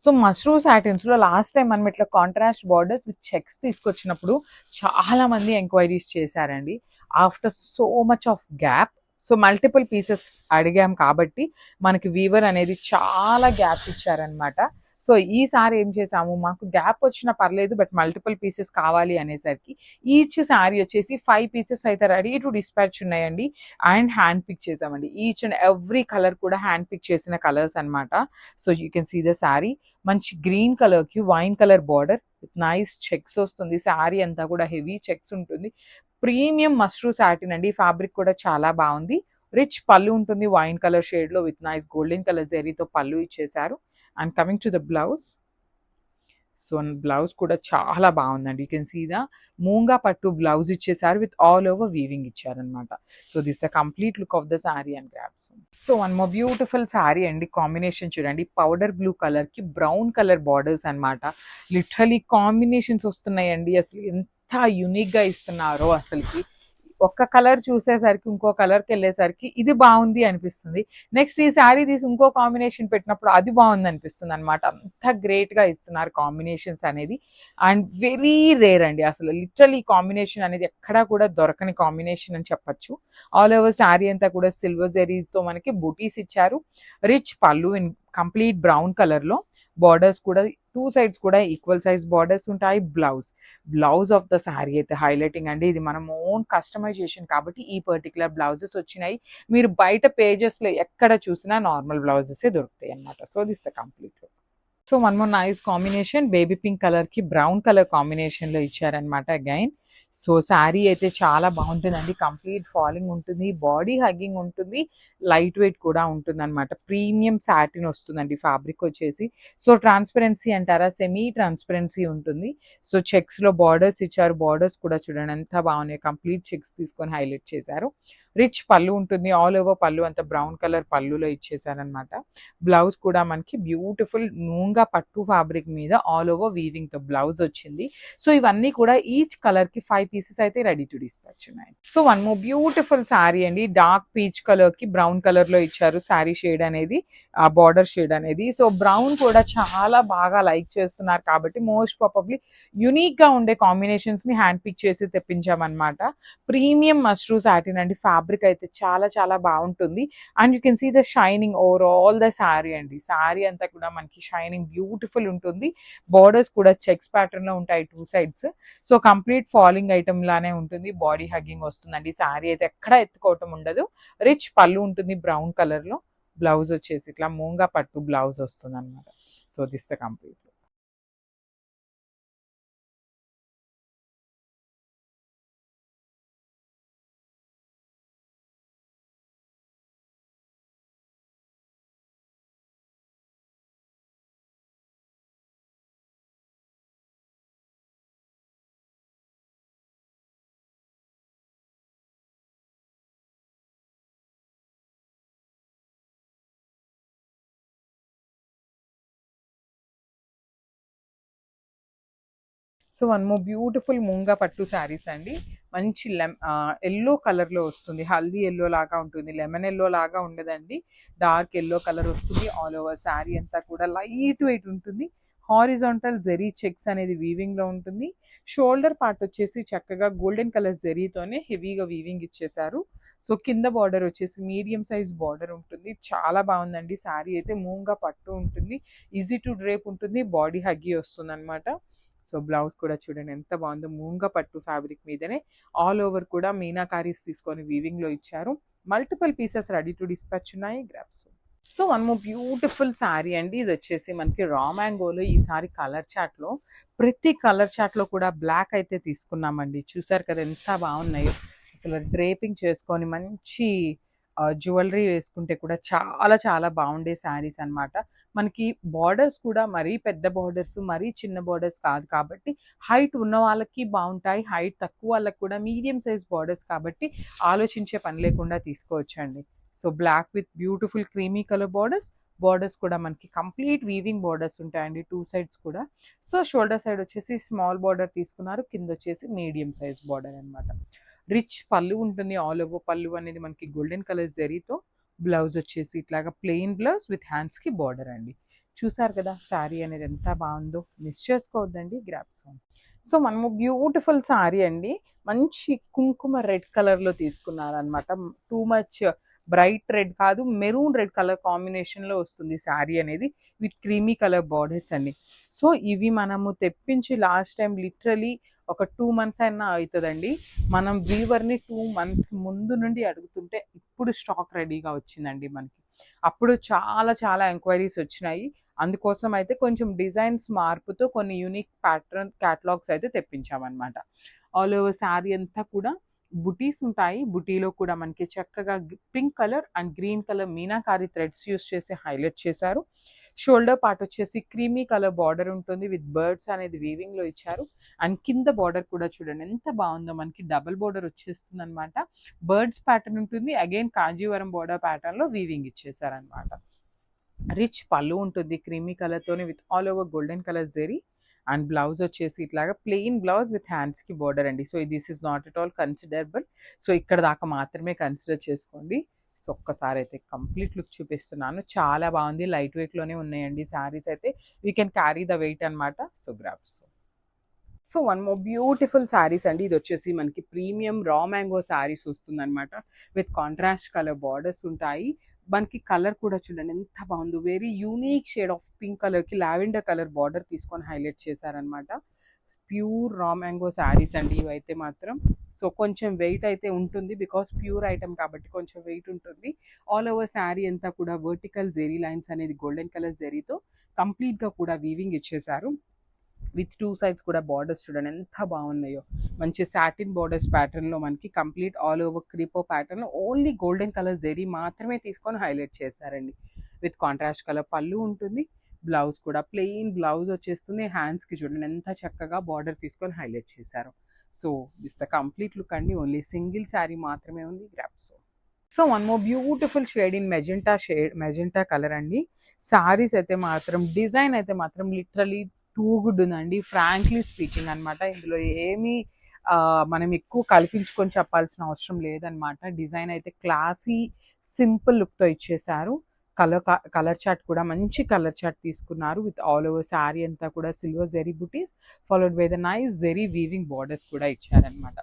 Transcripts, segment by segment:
So mashru సాటిన్స్లో last time మనం ఇట్లా contrast borders with checks తీసుకొచ్చినప్పుడు చాలా మంది ఎంక్వైరీస్ చేశారండి. After so much of gap, so multiple pieces అడిగాం కాబట్టి మనకి వీవర్ అనేది చాలా గ్యాప్ ఇచ్చారనమాట. సో ఈసారి ఏం చేసాము, మాకు గ్యాప్ వచ్చినా పర్లేదు బట్ మల్టిపుల్ పీసెస్ కావాలి అనేసరికి ఈచ్ శారీ వచ్చేసి 5 పీసెస్ అయితే రెడీ టు డిస్పాచ్ ఉన్నాయండి. అండ్ హ్యాండ్ పిక్ చేసామండి. ఈచ్ అండ్ ఎవ్రీ కలర్ కూడా హ్యాండ్ పిక్ చేసిన కలర్స్ అనమాట. So you can see the sari. మంచి గ్రీన్ కలర్కి wine colour border with nice checks వస్తుంది. శారీ అంతా కూడా హెవీ చెక్స్ ఉంటుంది. ప్రీమియం మష్రూ సాటిన్ అండి. ఫ్యాబ్రిక్ కూడా చాలా బాగుంది. రిచ్ పళ్ళు ఉంటుంది వైన్ కలర్ షేడ్లో విత్ నైస్ గోల్డెన్ కలర్ జరీతో పళ్ళు ఇచ్చేసారు. And coming to the blouse, so blouse కూడా చాలా బాగుందండి. యూ కెన్ సీ ద మూంగా పట్టు బ్లౌజ్ ఇచ్చేసారు విత్ ఆల్ ఓవర్ వీవింగ్ ఇచ్చారనమాట. So this the complete look of the sari and grasp. So one more beautiful sari అండి. Combination చూడండి, పౌడర్ బ్లూ కలర్ కి brown colour borders అనమాట. లిటరలీ కాంబినేషన్స్ వస్తున్నాయండి. అసలు ఎంత యూనిక్ గా ఇస్తున్నారో అసలుకి. ఒక్క కలర్ చూసేసరికి ఇంకో కలర్కి వెళ్ళేసరికి ఇది బాగుంది అనిపిస్తుంది. నెక్స్ట్ ఈ శారీ తీసి ఇంకో కాంబినేషన్ పెట్టినప్పుడు అది బాగుంది అనిపిస్తుంది అనమాట. అంత గ్రేట్గా ఇస్తున్నారు కాంబినేషన్స్ అనేది. అండ్ వెరీ రేర్ అండి. అసలు లిటరల్ ఈ కాంబినేషన్ అనేది ఎక్కడా కూడా దొరకని కాంబినేషన్ అని చెప్పొచ్చు. ఆల్ ఓవర్ శారీ అంతా కూడా సిల్వర్ జెరీస్తో మనకి బూటీస్ ఇచ్చారు. Rich pallu in complete brown కలర్లో. బార్డర్స్ కూడా 2 సైడ్స్ కూడా ఈక్వల్ సైజ్ బార్డర్స్ ఉంటాయి. బ్లౌజ్ ఆఫ్ ద శారీ అయితే హైలైటింగ్ అండి. ఇది మనం ఓన్ కస్టమైజేషన్ కాబట్టి ఈ పర్టికులర్ బ్లౌజెస్ వచ్చినాయి. మీరు బయట పేజెస్లో ఎక్కడ చూసినా నార్మల్ బ్లౌజెసే దొరుకుతాయి అన్నమాట. So this the complete look. So one more nice combination, baby pink colour కి బ్రౌన్ కలర్ కాంబినేషన్ లో ఇచ్చారనమాట అగైన్. సో శారీ అయితే చాలా బాగుంటుందండి. కంప్లీట్ ఫాలింగ్ ఉంటుంది, బాడీ హగ్గింగ్ ఉంటుంది, లైట్ వెయిట్ కూడా ఉంటుంది అనమాట. ప్రీమియం సాటిన్ వస్తుందండి ఫ్యాబ్రిక్ వచ్చేసి. సో ట్రాన్స్పరెన్సీ అంటారా, సెమీ ట్రాన్స్పరెన్సీ ఉంటుంది. సో చెక్స్ లో బార్డర్స్ ఇచ్చారు. బార్డర్స్ కూడా చూడండి ఎంత బాగున్నాయి. కంప్లీట్ చెక్స్ తీసుకొని హైలైట్ చేశారు. రిచ్ పళ్ళు ఉంటుంది. ఆల్ ఓవర్ పళ్ళు అంతా బ్రౌన్ కలర్ పళ్ళులో ఇచ్చేసారనమాట. బ్లౌజ్ కూడా మనకి బ్యూటిఫుల్ నూంగా పట్టు ఫ్యాబ్రిక్ మీద ఆల్ ఓవర్ వీవింగ్ తో బ్లౌజ్ వచ్చింది. సో ఇవన్నీ కూడా ఈచ్ కలర్ కి 5 పీసెస్ అయితే రెడీ టు డిస్పాచ్ ఉన్నాయి. So one more beautiful sari అండి. డార్క్ పీచ్ కలర్ కి బ్రౌన్ కలర్ లో ఇచ్చారు శారీ షేడ్ అనేది, ఆ బార్డర్ షేడ్ అనేది. సో బ్రౌన్ కూడా చాలా బాగా లైక్ చేస్తున్నారు కాబట్టి మోస్ట్ ప్రాబబ్లీ యునిక్ గా ఉండే కాంబినేషన్స్ ని హ్యాండ్ పిక్ చేసి తెప్పించామన్నమాట. ప్రీమియం మష్రూ సాటిన్ అండి. ఫ్యాబ్రిక్ అయితే చాలా చాలా బాగుంటుంది. And you can see the shining over all the sari అండి. శారీ అంతా కూడా మనకి షైనింగ్ బ్యూటిఫుల్ ఉంటుంది. బార్డర్స్ కూడా చెక్స్ ప్యాటర్న్ లో ఉంటాయి 2 sides. So complete falling item లానే ఉంటుంది. బాడీ హగ్గింగ్ వస్తుందండి. శారీ అయితే ఎక్కడ ఎత్తుకోవటం ఉండదు. రిచ్ పళ్ళు ఉంటుంది బ్రౌన్ కలర్ లో. బ్లౌజ్ వచ్చేసి ఇట్లా మూంగా పట్టు బ్లౌజ్ వస్తుంది అనమాట. So this the complete. So one more beautiful moonga పట్టు శారీస్ అండి. మంచి ఎల్లో కలర్లో వస్తుంది. హల్దీ ఎల్లో లాగా ఉంటుంది, లెమన్ ఎల్లో లాగా ఉండదండి. డార్క్ ఎల్లో కలర్ వస్తుంది. ఆల్ ఓవర్ శారీ అంతా కూడా లైట్ వెయిట్ ఉంటుంది. హారిజాంటల్ జెరీ చెక్స్ అనేది వీవింగ్లో ఉంటుంది. షోల్డర్ పార్ట్ వచ్చేసి చక్కగా గోల్డెన్ కలర్ జెరీతోనే హెవీగా వీవింగ్ ఇచ్చేసారు. సో కింద బార్డర్ వచ్చేసి మీడియం సైజ్ బార్డర్ ఉంటుంది. చాలా బాగుందండి. శారీ అయితే మూంగా పట్టు ఉంటుంది, ఈజీ టు డ్రేప్ ఉంటుంది, బాడీ హగ్గి వస్తుంది అనమాట. సో బ్లౌజ్ కూడా చూడండి ఎంత బాగుందో. మూంగా పట్టు ఫ్యాబ్రిక్ మీదనే ఆల్ ఓవర్ కూడా మీనాకారీస్ తీసుకొని వీవింగ్ లో ఇచ్చారు. Multiple pieces ready to dispatch ఉన్నాయి. Grabs. So one more beautiful sari అండి. ఇది వచ్చేసి మనకి రా మ్యాంగోలో ఈసారి కలర్ చాట్ లో ప్రతి కలర్ చాట్ లో కూడా బ్లాక్ అయితే తీసుకున్నామండి. చూసారు కదా ఎంత బాగున్నాయో. అసలు డ్రేపింగ్ చేసుకొని మంచి జ్యువెలరీ వేసుకుంటే కూడా చాలా చాలా బాగుండే శారీస్ అనమాట. మనకి బార్డర్స్ కూడా మరీ పెద్ద బార్డర్స్ మరీ చిన్న బార్డర్స్ కాదు కాబట్టి హైట్ ఉన్న వాళ్ళకి బాగుంటాయి. హైట్ తక్కువ వాళ్ళకి కూడా మీడియం సైజ్ బార్డర్స్ కాబట్టి ఆలోచించే పని లేకుండా తీసుకోవచ్చండి. So black with beautiful creamy colour borders. Borders కూడా మనకి కంప్లీట్ వీవింగ్ బార్డర్స్ ఉంటాయండి 2 సైడ్స్ కూడా. సో షోల్డర్ సైడ్ వచ్చేసి స్మాల్ బార్డర్ తీసుకున్నారు, కింద వచ్చేసి మీడియం సైజ్ బార్డర్ అనమాట. రిచ్ పళ్ళు ఉంటుంది. ఆల్ ఓవర్ పళ్ళు అనేది మనకి గోల్డెన్ కలర్ జరీతో. బ్లౌజ్ వచ్చేసి ఇట్లాగా ప్లెయిన్ బ్లౌజ్ విత్ హ్యాండ్స్ కి బార్డర్ అండి. చూసారు కదా శారీ అనేది ఎంత బాగుందో, మిస్ చేసుకోవద్దండి, గ్రాప్స్. సో మనము బ్యూటిఫుల్ శారీ అండి, మంచి కుంకుమ రెడ్ కలర్లో తీసుకున్నారనమాట. టూ మచ్ బ్రైట్ రెడ్ కాదు, మెరూన్ రెడ్ కలర్ కాంబినేషన్లో వస్తుంది శారీ అనేది, విత్ క్రీమీ కలర్ బార్డర్స్ అండి. సో ఇవి మనము తెప్పించి లాస్ట్ టైం లిటరలీ ఒక 2 months అయినా అవుతుందండి. మనం వీవర్ని 2 months ముందు నుండి అడుగుతుంటే ఇప్పుడు స్టాక్ రెడీగా వచ్చిందండి మనకి. అప్పుడు చాలా చాలా ఎంక్వైరీస్ వచ్చినాయి. అందుకోసం అయితే కొంచెం డిజైన్స్ మార్పుతో కొన్ని యూనిక్ ప్యాటర్న్ క్యాటలాగ్స్ అయితే తెప్పించామన్నమాట. ఆల్ ఓవర్ శారీ అంతా కూడా బుటీస్ ఉంటాయి. బుటీలో కూడా మనకి చక్కగా pink colour and green colour meenakari threads use చేసి హైలైట్ చేశారు. షోల్డర్ పార్ట్ వచ్చేసి క్రీమీ కలర్ బార్డర్ ఉంటుంది, విత్ బర్డ్స్ అనేది వీవింగ్ లో ఇచ్చారు. అండ్ కింద బార్డర్ కూడా చూడండి ఎంత బాగుందో, మనకి డబుల్ బార్డర్ వచ్చేస్తుంది అనమాట. బర్డ్స్ ప్యాటర్న్ ఉంటుంది, అగైన్ కాంజీవరం బార్డర్ ప్యాటర్న్ లో వీవింగ్ ఇచ్చేసారనమాట. రిచ్ పళ్ళు ఉంటుంది క్రీమీ కలర్ తోని, with all over golden colour zari. And blouse వచ్చేసి ఇట్లాగా ప్లెయిన్ బ్లౌజ్ విత్ హ్యాండ్స్ కి బోర్డర్ అండి. So this is not at all considerable. So ఇక్కడ దాకా మాత్రమే కన్సిడర్ చేసుకోండి. సో ఒక్కసారి అయితే కంప్లీట్ లుక్ చూపిస్తున్నాను, చాలా బాగుంది. లైట్ వెయిట్ లోనే ఉన్నాయండి శారీస్ అయితే, we can carry the weight అనమాట. So grabs. So one more beautiful saris అండి. ఇది వచ్చేసి మనకి ప్రీమియం రా మ్యాంగో శారీస్ వస్తుంది అనమాట, విత్ కాంట్రాస్ట్ కలర్ బార్డర్స్ ఉంటాయి. మనకి కలర్ కూడా చూడండి ఎంత బాగుందో, very unique shade of pink colour కి లావెండర్ కలర్ బార్డర్ తీసుకొని హైలైట్ చేశారనమాట. ప్యూర్ రా మ్యాంగో శారీస్ అండి ఇవైతే మాత్రం. సో కొంచెం వెయిట్ అయితే ఉంటుంది, బికాస్ ప్యూర్ ఐటమ్ కాబట్టి కొంచెం వెయిట్ ఉంటుంది. ఆల్ ఓవర్ శారీ అంతా కూడా వర్టికల్ జెరీ లైన్స్ అనేది గోల్డెన్ కలర్ జెరీతో కంప్లీట్ గా కూడా వీవింగ్ ఇచ్చేసారు. విత్ 2 sides కూడా బార్డర్స్ చూడండి ఎంత బాగున్నాయో, మంచి సాటిన్ బార్డర్స్ ప్యాటర్న్ లో మనకి కంప్లీట్ ఆల్ ఓవర్ క్రీపో ప్యాటర్న్ లో ఓన్లీ గోల్డెన్ కలర్ జెరీ మాత్రమే తీసుకొని హైలైట్ చేశారండి. విత్ కాంట్రాస్ట్ కలర్ పళ్ళు ఉంటుంది, బ్లౌజ్ కూడా ప్లెయిన్ బ్లౌజ్ వచ్చేస్తుంది. హ్యాండ్స్ కి చూడండి ఎంత చక్కగా బార్డర్ తీసుకొని హైలైట్ చేశారు. So this the complete look అండి, ఓన్లీ సింగిల్ శారీ మాత్రమే ఉంది grasp. So one more beautiful shade in magenta colour అండి. శారీస్ అయితే మాత్రం డిజైన్ అయితే మాత్రం లిటరలీ టూ గుడ్ ఉందండి, ఫ్రాంక్లీ స్పీకింగ్ అనమాట. ఇందులో ఏమీ మనం ఎక్కువ కల్పించుకొని చెప్పాల్సిన అవసరం లేదనమాట. డిజైన్ అయితే క్లాసీ సింపుల్ లుక్తో ఇచ్చేసారు. కలర్ చార్ట్ కూడా మంచి కలర్ చార్ట్ తీసుకున్నారు, విత్ ఆల్ ఓవర్ శారీ అంతా కూడా సిల్వర్ జెరీ బుటీస్ followed by the nice zari weaving borders కూడా ఇచ్చారనమాట.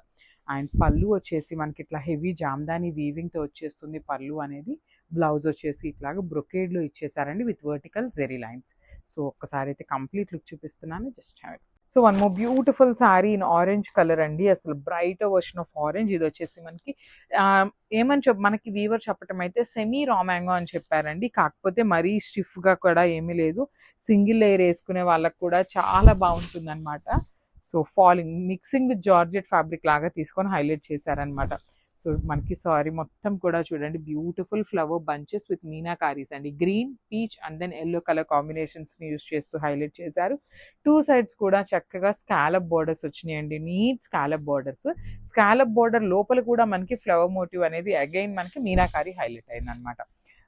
అండ్ పళ్ళు వచ్చేసి మనకి ఇట్లా హెవీ జామ్దాని వీవింగ్తో వచ్చేస్తుంది పళ్ళు అనేది. బ్లౌజ్ వచ్చేసి ఇట్లాగా బ్రొకేడ్లో ఇచ్చేసారండి, with vertical zari lines. So ఒక్కసారి అయితే కంప్లీట్ లుక్ చూపిస్తున్నాను, just have it. So one more beautiful sari in orange colour అండి, అసలు బ్రైట్ వర్షన్ ఆఫ్ ఆరెంజ్. ఇది వచ్చేసి మనకి ఏమని మనకి వీవర్ చెప్పటం అయితే సెమీ రా మ్యాంగో అని చెప్పారండి, కాకపోతే మరీ స్టిఫ్గా కూడా ఏమీ లేదు. సింగిల్ లేయర్ వేసుకునే వాళ్ళకి కూడా చాలా బాగుంటుంది అనమాట. So falling mixing with georgette fabric లాగా తీసుకొని హైలైట్ చేశారనమాట. సో మనకి సారీ మొత్తం కూడా చూడండి beautiful flower bunches with meenakaris అండి, green peach and then yellow colour combinations ని యూస్ చేస్తూ హైలైట్ చేశారు. 2 sides కూడా చక్కగా స్కాలప్ బార్డర్స్ వచ్చినాయండి, neat scallop borders. Scallop border లోపల కూడా మనకి ఫ్లవర్ మోటివ్ అనేది అగైన్ మనకి మీనాకారి హైలైట్ అయింది అనమాట.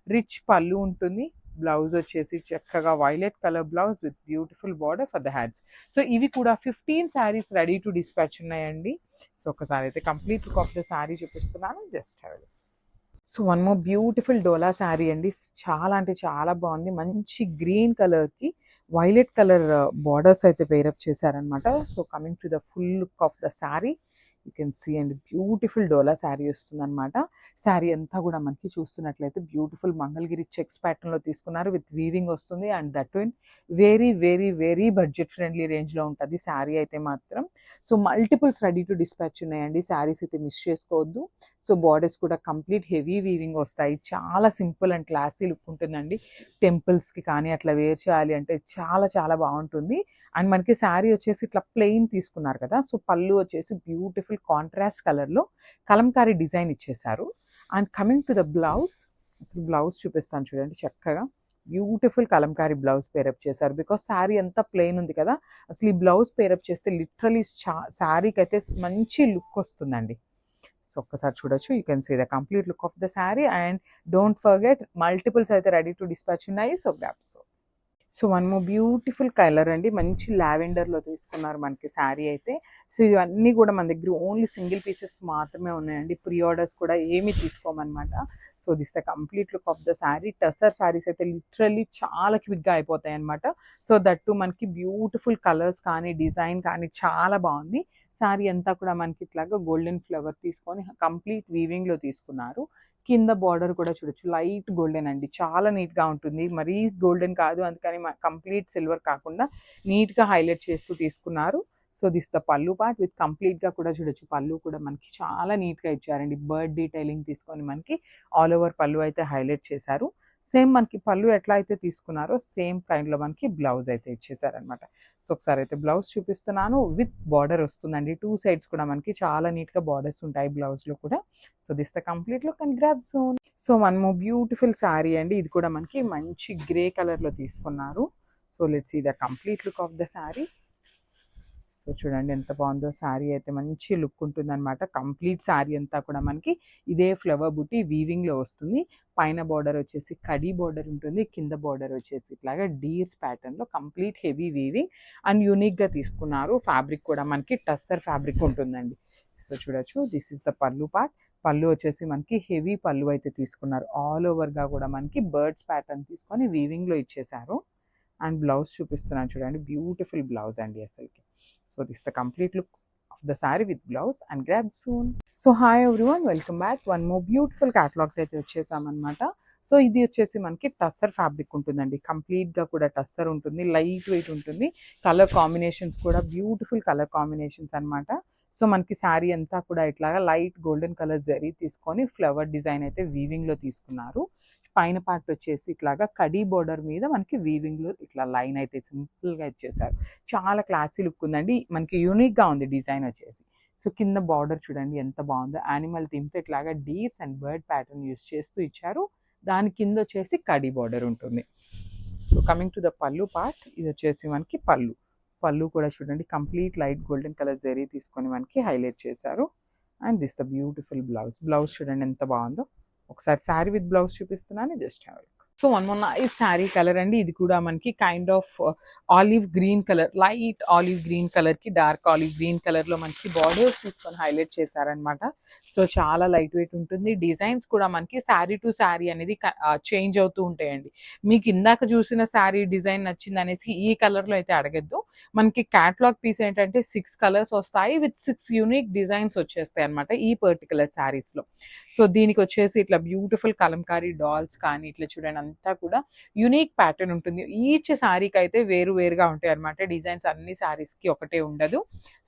రిచ్ పళ్ళు ఉంటుంది, బ్లౌజ్ వచ్చేసి చక్కగా violet colour blouse with beautiful border for the hands. So ఇవి కూడా 15 శారీస్ రెడీ టు డిస్పాచ్ ఉన్నాయండి. సో ఒకసారి అయితే complete look of the sari చూపిస్తున్నాను, just have it. So one more beautiful dola sari అండి, చాలా అంటే చాలా బాగుంది. మంచి గ్రీన్ కలర్కి వైలెట్ కలర్ బార్డర్స్ అయితే పేరప్ చేశారనమాట. So coming to the full look of the sari, you can see and beautiful dola sari వస్తుంది అనమాట. శారీ అంతా కూడా మనకి చూస్తున్నట్లయితే బ్యూటిఫుల్ మంగళగిరి చెక్స్ ప్యాటర్న్లో తీసుకున్నారు, విత్ వీవింగ్ వస్తుంది. And that in very very very budget friendly రేంజ్లో ఉంటుంది శారీ అయితే మాత్రం. So multiples ready to dispatch ఉన్నాయండి, శారీస్ అయితే మిస్ చేసుకోవద్దు. సో బార్డర్స్ కూడా కంప్లీట్ హెవీ వీవింగ్ వస్తాయి, చాలా సింపుల్ అండ్ క్లాసీ లుక్ ఉంటుందండి. టెంపుల్స్కి కానీ అట్లా వేర్ చేయాలి అంటే చాలా చాలా బాగుంటుంది. అండ్ మనకి శారీ వచ్చేసి ఇట్లా ప్లెయిన్ తీసుకున్నారు కదా, సో పళ్ళు వచ్చేసి బ్యూటిఫుల్ కాంట్రాస్ట్ కలర్లో కలంకారీ డిజైన్ ఇచ్చేసారు. And coming to the blouse, అసలు బ్లౌజ్ చూపిస్తాను చూడండి, చక్కగా బ్యూటిఫుల్ కలంకారీ బ్లౌజ్ పేరప్ చేశారు. బికాస్ శారీ అంతా ప్లెయిన్ ఉంది కదా, అసలు ఈ బ్లౌజ్ పేరప్ చేస్తే లిటరలీ శారీకి అయితే మంచి లుక్ వస్తుందండి. సో ఒక్కసారి చూడొచ్చు, you can see the complete look of the sari. And don't forget multiples అయితే రెడీ టు డిస్పాచ్ ఉన్నాయి. So grabs. So one more beautiful colour అండి, మంచి లావెండర్లో తీసుకున్నారు మనకి శారీ అయితే. సో ఇవన్నీ కూడా మన దగ్గర ఓన్లీ సింగిల్ పీసెస్ మాత్రమే ఉన్నాయండి, ప్రీ ఆర్డర్స్ కూడా ఏమీ తీసుకోమన్నమాట. So this the complete look of the sari. Tussar saris అయితే లిటరల్లీ చాలా క్విక్గా అయిపోతాయి అనమాట. సో దట్టు మనకి బ్యూటిఫుల్ కలర్స్ కానీ డిజైన్ కానీ చాలా బాగుంది. శారీ అంతా కూడా మనకి ఇట్లాగా గోల్డెన్ ఫ్లవర్ తీసుకొని కంప్లీట్ వీవింగ్లో తీసుకున్నారు. కింద బార్డర్ కూడా చూడొచ్చు, లైట్ గోల్డెన్ అండి, చాలా నీట్గా ఉంటుంది. మరీ గోల్డెన్ కాదు, అందుకని కంప్లీట్ సిల్వర్ కాకుండా నీట్గా హైలైట్ చేస్తూ తీసుకున్నారు. సో దిస్ ద పళ్ళు పార్ట్ విత్ కంప్లీట్గా కూడా చూడొచ్చు. పళ్ళు కూడా మనకి చాలా నీట్గా ఇచ్చారండి. బర్డ్ డీటెయిలింగ్ తీసుకొని మనకి ఆల్ ఓవర్ పళ్ళు అయితే హైలైట్ చేశారు. సేమ్ మనకి పళ్ళు ఎట్లా అయితే తీసుకున్నారో సేమ్ కైండ్లో మనకి బ్లౌజ్ అయితే ఇచ్చేసారనమాట. సో ఒకసారి అయితే బ్లౌజ్ చూపిస్తున్నాను. విత్ బార్డర్ వస్తుందండి. 2 సైడ్స్ కూడా మనకి చాలా నీట్గా బార్డర్స్ ఉంటాయి బ్లౌజ్లో కూడా. So this the complete look and grab soon. So మనము బ్యూటిఫుల్ శారీ అండి. ఇది కూడా మనకి మంచి గ్రే కలర్లో తీసుకున్నారు. So let's see the complete look of the sari. So చూడండి ఎంత బాగుందో శారీ అయితే, మంచి లుక్ ఉంటుంది అనమాట. కంప్లీట్ శారీ అంతా కూడా మనకి ఇదే ఫ్లవర్ బుట్టి వీవింగ్లో వస్తుంది. పైన బార్డర్ వచ్చేసి కడీ బార్డర్ ఉంటుంది, కింద బార్డర్ వచ్చేసి ఇట్లాగా డీర్స్ ప్యాటర్న్లో కంప్లీట్ హెవీ వీవింగ్ అండ్ యూనిక్గా తీసుకున్నారు. ఫ్యాబ్రిక్ కూడా మనకి టస్సర్ ఫ్యాబ్రిక్ ఉంటుందండి. సో చూడొచ్చు, దిస్ ఇస్ ద పళ్ళు పార్ట్. పళ్ళు వచ్చేసి మనకి హెవీ పళ్ళు అయితే తీసుకున్నారు. ఆల్ ఓవర్గా కూడా మనకి బర్డ్స్ ప్యాటర్న్ తీసుకొని వీవింగ్లో ఇచ్చేసారు. అండ్ బ్లౌజ్ చూపిస్తున్నాను చూడండి, బ్యూటిఫుల్ బ్లౌజ్ అండి అసలుకి. So this the complete look of the sari with blouse and grab soon. So hi everyone, welcome back. One more beautiful catalogues అయితే వచ్చేసామన్నమాట. సో ఇది వచ్చేసి మనకి టస్సర్ ఫ్యాబ్రిక్ ఉంటుందండి. కంప్లీట్గా కూడా టస్సర్ ఉంటుంది, లైట్ వెయిట్ ఉంటుంది. కలర్ కాంబినేషన్స్ కూడా బ్యూటిఫుల్ కలర్ కాంబినేషన్స్ అనమాట. సో మనకి శారీ అంతా కూడా ఇట్లాగా లైట్ గోల్డెన్ కలర్ జరీ తీసుకొని ఫ్లవర్ డిజైన్ అయితే వీవింగ్లో తీసుకున్నారు. పైన పార్ట్ వచ్చేసి ఇట్లాగా కడీ బోర్డర్ మీద మనకి వీవింగ్లో ఇట్లా లైన్ అయితే సింపుల్గా ఇచ్చేసారు. చాలా క్లాసీ లుక్ ఉందండి, మనకి యూనిక్గా ఉంది డిజైన్ వచ్చేసి. సో కింద బార్డర్ చూడండి ఎంత బాగుందో, యానిమల్ థీమ్తో ఇట్లాగా deers and bird pattern use చేస్తూ ఇచ్చారు. దాని కింద వచ్చేసి కడీ బార్డర్ ఉంటుంది. సో కమింగ్ టు ద పళ్ళు పార్ట్, ఇది వచ్చేసి మనకి పళ్ళు కూడా చూడండి complete light golden colour zari తీసుకొని మనకి హైలైట్ చేశారు. And this the beautiful blouse చూడండి ఎంత బాగుందో. ఒకసారి శారీ విత్ బ్లౌజ్ చూపిస్తున్నాను, just have a look. So మొన్న ఈ శారీ కలర్ అండి, ఇది కూడా మనకి kind of olive green colour, light olive green కలర్కి డార్క్ ఆలివ్ గ్రీన్ కలర్లో మనకి బార్డర్స్ తీసుకొని హైలైట్ చేశారనమాట. సో చాలా లైట్ వెయిట్ ఉంటుంది. డిజైన్స్ కూడా మనకి శారీ టు శారీ అనేది చేంజ్ అవుతూ ఉంటాయండి. మీకు ఇందాక చూసిన శారీ డిజైన్ నచ్చింది అనేసి ఈ కలర్లో అయితే అడగద్దు. మనకి క్యాటలాగ్ పీస్ ఏంటంటే 6 కలర్స్ వస్తాయి విత్ 6 యూనిక్ డిజైన్స్ వచ్చేస్తాయి అనమాట ఈ పర్టికులర్ శారీస్లో. సో దీనికి వచ్చేసి ఇట్లా బ్యూటిఫుల్ కలంకారీ డాల్స్ కానీ ఇట్లా చూడండి అంతా కూడా యూనిక్ ప్యాటర్న్ ఉంటుంది. ఈచ్ శారీకి అయితే వేరుగా ఉంటాయి అనమాట. డిజైన్స్ అన్ని శారీస్కి ఒకటే ఉండదు.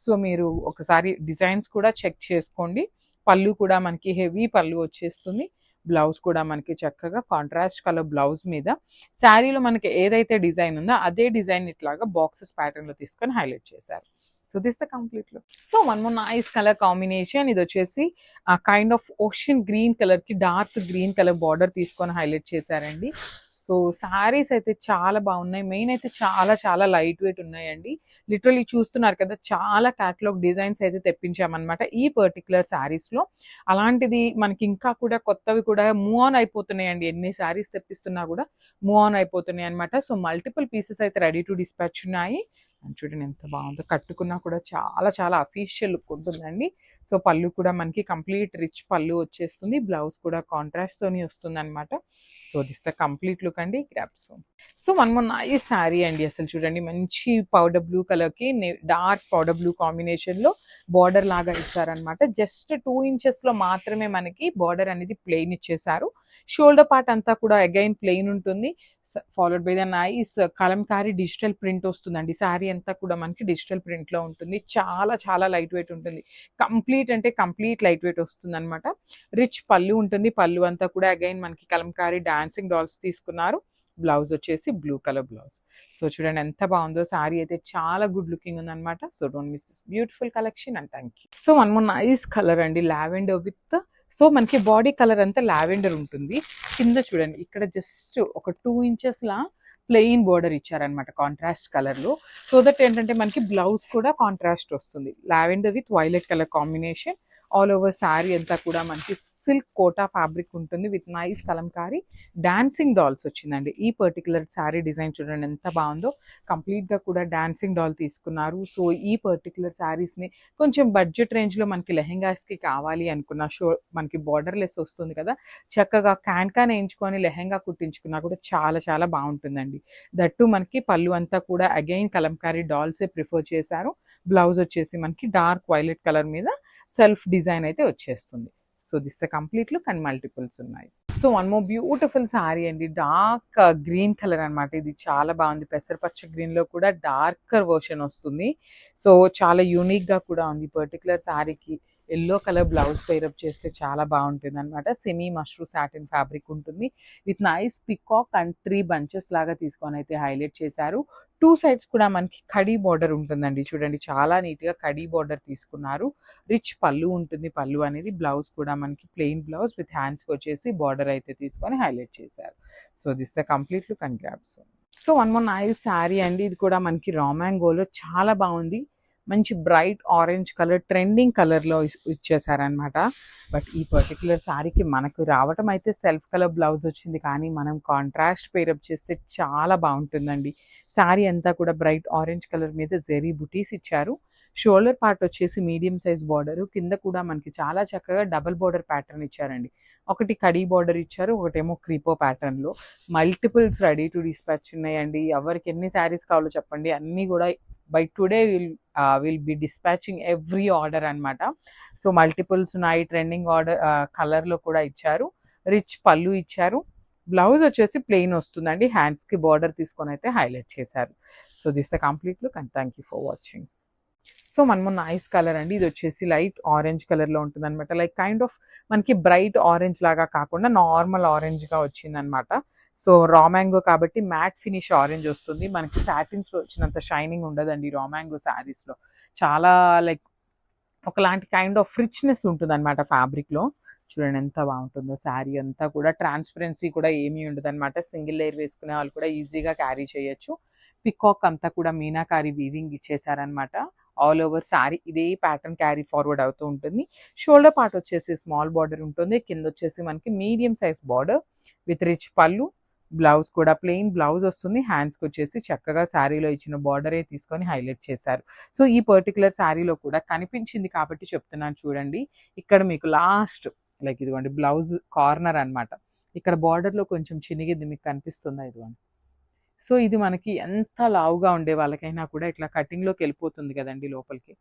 సో మీరు ఒకసారి డిజైన్స్ కూడా చెక్ చేసుకోండి. పళ్ళు కూడా మనకి హెవీ పళ్ళు వచ్చేస్తుంది. బ్లౌజ్ కూడా మనకి చక్కగా కాంట్రాస్ట్ కలర్ బ్లౌజ్ మీద శారీలో మనకి ఏదైతే డిజైన్ ఉందో అదే డిజైన్ ఇట్లాగా బాక్సెస్ ప్యాటర్న్లో తీసుకొని హైలైట్ చేశారు. So this the complete look. So one more nice colour combination. ఇది వచ్చేసి కైండ్ ఆఫ్ ఓషన్ గ్రీన్ కలర్కి డార్క్ గ్రీన్ కలర్ బార్డర్ తీసుకొని హైలైట్ చేశారండి. సో శారీస్ అయితే చాలా బాగున్నాయి. మెయిన్ అయితే చాలా లైట్ వెయిట్ ఉన్నాయండి. లిటరల్లీ చూస్తున్నారు కదా, చాలా క్యాటలాగ్ డిజైన్స్ అయితే తెప్పించామన్నమాట ఈ పర్టికులర్ శారీస్లో. అలాంటిది మనకి ఇంకా కూడా కొత్తవి కూడా మూవ్ ఆన్ అయిపోతున్నాయండి. ఎన్ని శారీస్ తెప్పిస్తున్నా కూడా మూవ్ ఆన్ అయిపోతున్నాయి అనమాట. సో మల్టిపుల్ పీసెస్ అయితే రెడీ టు డిస్పాచ్ ఉన్నాయి. చూడండి ఎంత బాగుందో, కట్టుకున్నా కూడా చాలా అఫీషియల్ లుక్ ఉంటుందండి. సో పళ్ళు కూడా మనకి కంప్లీట్ రిచ్ పళ్ళు వచ్చేస్తుంది. బ్లౌజ్ కూడా కాంట్రాస్ట్తోని వస్తుంది అనమాట. So this the complete look అండి. Grabs. So one more nice sari అండి. అసలు చూడండి మంచి పౌడర్ బ్లూ కలర్కి డార్క్ పౌడర్ బ్లూ కాంబినేషన్లో బార్డర్ లాగా ఇచ్చారనమాట. జస్ట్ 2 ఇంచెస్లో మాత్రమే మనకి బార్డర్ అనేది ప్లెయిన్ ఇచ్చేసారు. షోల్డర్ పార్ట్ అంతా కూడా అగైన్ ప్లెయిన్ ఉంటుంది. Followed by the nice Kalamkari digital print వస్తుందండి. శారీ అంతా కూడా మనకి డిజిటల్ ప్రింట్లో ఉంటుంది. చాలా లైట్ వెయిట్ ఉంటుంది. కంప్లీట్ అంటే కంప్లీట్ లైట్ వెయిట్ వస్తుంది అనమాట. రిచ్ పళ్ళు ఉంటుంది. పళ్ళు అంతా కూడా అగైన్ మనకి కలంకారీ డాన్సింగ్ డాల్స్ తీసుకున్నారు. బ్లౌజ్ వచ్చేసి బ్లూ కలర్ బ్లౌజ్. సో చూడండి ఎంత బాగుందో, శారీ అయితే చాలా గుడ్ లుకింగ్ ఉందన్నమాట. So don't miss this beautiful collection and thank you. So one more nice colour అండి, లావెండర్ విత్, సో మనకి బాడీ కలర్ అంతా లావెండర్ ఉంటుంది. కింద చూడండి ఇక్కడ జస్ట్ ఒక 2 ఇంచెస్లా ప్లెయిన్ బోర్డర్ ఇచ్చారనమాట కాంట్రాస్ట్ కలర్లో. సో దట్ ఏంటంటే మనకి బ్లౌజ్ కూడా కాంట్రాస్ట్ వస్తుంది. Lavender with violet colour combination. All over sari అంతా కూడా మనకి సిల్క్ కోటా ఫ్యాబ్రిక్ ఉంటుంది with nice Kalamkari dancing dolls వచ్చిందండి. ఈ పర్టికులర్ శారీ డిజైన్ చూడండి ఎంత బాగుందో, కంప్లీట్గా కూడా డాన్సింగ్ డాల్ తీసుకున్నారు. సో ఈ పర్టికులర్ శారీస్ని కొంచెం బడ్జెట్ రేంజ్లో మనకి లెహెంగాస్కి కావాలి అనుకున్న మనకి బార్డర్లెస్ వస్తుంది కదా, చక్కగా క్యాన్ వేయించుకొని లెహెంగా కుట్టించుకున్నా కూడా చాలా చాలా బాగుంటుందండి. దట్టు మనకి పళ్ళు అంతా కూడా అగైన్ కలంకారీ డాల్సే ప్రిఫర్ చేశారు. బ్లౌజ్ వచ్చేసి మనకి డార్క్ వైలెట్ కలర్ మీద సెల్ఫ్ డిజైన్ అయితే వచ్చేస్తుంది. So this complete look and multiples ఉన్నాయి. So one more beautiful sari అండి, డార్క్ గ్రీన్ కలర్ అనమాట. ఇది చాలా బాగుంది, పెసరపచ్చ గ్రీన్ లో కూడా డార్కర్ వర్షన్ వస్తుంది. సో చాలా యూనిక్ గా కూడా ఉంది. పర్టికులర్ శారీకి ఎల్లో కలర్ బ్లౌజ్ పేరప్ చేస్తే చాలా బాగుంటుంది అనమాట. సెమీ మష్రూ సాటిన్ ఫ్యాబ్రిక్ ఉంటుంది with nice peacock and 3 bunches లాగా తీసుకొని అయితే హైలైట్ చేశారు. 2 సైడ్స్ కూడా మనకి కడీ బార్డర్ ఉంటుందండి. చూడండి చాలా నీట్గా కడీ బార్డర్ తీసుకున్నారు. రిచ్ పళ్ళు ఉంటుంది. పళ్ళు అనేది బ్లౌజ్ కూడా మనకి ప్లెయిన్ బ్లౌజ్ విత్ హ్యాండ్స్కి వచ్చేసి బార్డర్ అయితే తీసుకొని హైలైట్ చేశారు. So this the complete look and grabs. So one more nice sari అండి, ఇది కూడా మనకి రామాంగోలో చాలా బాగుంది. మంచి బ్రైట్ ఆరెంజ్ కలర్ ట్రెండింగ్ కలర్లో ఇచ్చేసారనమాట. బట్ ఈ పర్టికులర్ శారీకి మనకు రావటం అయితే సెల్ఫ్ కలర్ బ్లౌజ్ వచ్చింది, కానీ మనం కాంట్రాస్ట్ పేరప్ చేస్తే చాలా బాగుంటుందండి. శారీ అంతా కూడా బ్రైట్ ఆరెంజ్ కలర్ మీద జెరీ బుటీస్ ఇచ్చారు. షోల్డర్ పార్ట్ వచ్చేసి మీడియం సైజ్ బార్డర్, కింద కూడా మనకి చాలా చక్కగా డబల్ బార్డర్ ప్యాటర్న్ ఇచ్చారండి. ఒకటి కడీ బార్డర్ ఇచ్చారు, ఒకటేమో క్రీపో ప్యాటర్న్లో. మల్టిపుల్స్ రెడీ టు డిస్పాచ్ ఉన్నాయండి. ఎవరికి ఎన్ని శారీస్ కావాలో చెప్పండి, అన్నీ కూడా by today will be dispatching every order అనమాట. సో మల్టిపుల్స్ ఉన్నాయి. ట్రెండింగ్ ఆర్డర్ కలర్లో కూడా ఇచ్చారు. రిచ్ పళ్ళు ఇచ్చారు. బ్లౌజ్ వచ్చేసి ప్లెయిన్ వస్తుందండి. హ్యాండ్స్కి బార్డర్ తీసుకొని అయితే హైలైట్ చేశారు. So this the complete look and thank you for watching. So మనము నైస్ కలర్ అండి, ఇది వచ్చేసి లైట్ ఆరెంజ్ కలర్లో ఉంటుంది అనమాట. లైక్ కైండ్ ఆఫ్ మనకి బ్రైట్ ఆరెంజ్ లాగా కాకుండా నార్మల్ ఆరెంజ్గా వచ్చిందనమాట. సో రా మ్యాంగో కాబట్టి మ్యాట్ ఫినిష్ ఆరెంజ్ వస్తుంది. మనకి సాటిన్స్లో వచ్చినంత షైనింగ్ ఉండదండి రా మ్యాంగో శారీస్లో. చాలా లైక్ ఒకలాంటి కైండ్ ఆఫ్ రిచ్నెస్ ఉంటుంది అనమాట ఫ్యాబ్రిక్లో. చూడండి ఎంత బాగుంటుందో. శారీ అంతా కూడా ట్రాన్స్పరెన్సీ కూడా ఏమీ ఉండదు అనమాట. సింగిల్ లేయర్ వేసుకునే వాళ్ళు కూడా ఈజీగా క్యారీ చేయొచ్చు. పికాక్ అంతా కూడా మీనాకారి వీవింగ్ ఇచ్చేసారనమాట. ఆల్ ఓవర్ శారీ ఇదే ప్యాటర్న్ క్యారీ ఫార్వర్డ్ అవుతూ ఉంటుంది. షోల్డర్ పార్ట్ వచ్చేసి స్మాల్ బార్డర్ ఉంటుంది. కింద వచ్చేసి మనకి medium size border with rich pallu. Blouse కూడా ప్లెయిన్ బ్లౌజ్ వస్తుంది. హ్యాండ్స్కి వచ్చేసి చక్కగా శారీలో ఇచ్చిన బార్డరే తీసుకొని హైలైట్ చేశారు. సో ఈ పర్టికులర్ శారీలో కూడా కనిపించింది కాబట్టి చెప్తున్నాను చూడండి. ఇక్కడ మీకు లాస్ట్ లైక్ ఇదిగోండి బ్లౌజ్ కార్నర్ అనమాట. ఇక్కడ బార్డర్లో కొంచెం చినిగిద్ది, మీకు కనిపిస్తుందా? ఇదిగోండి. సో ఇది మనకి ఎంత లావుగా ఉండే వాళ్ళకైనా కూడా ఇట్లా కటింగ్లోకి వెళ్ళిపోతుంది కదండి లోపలికి.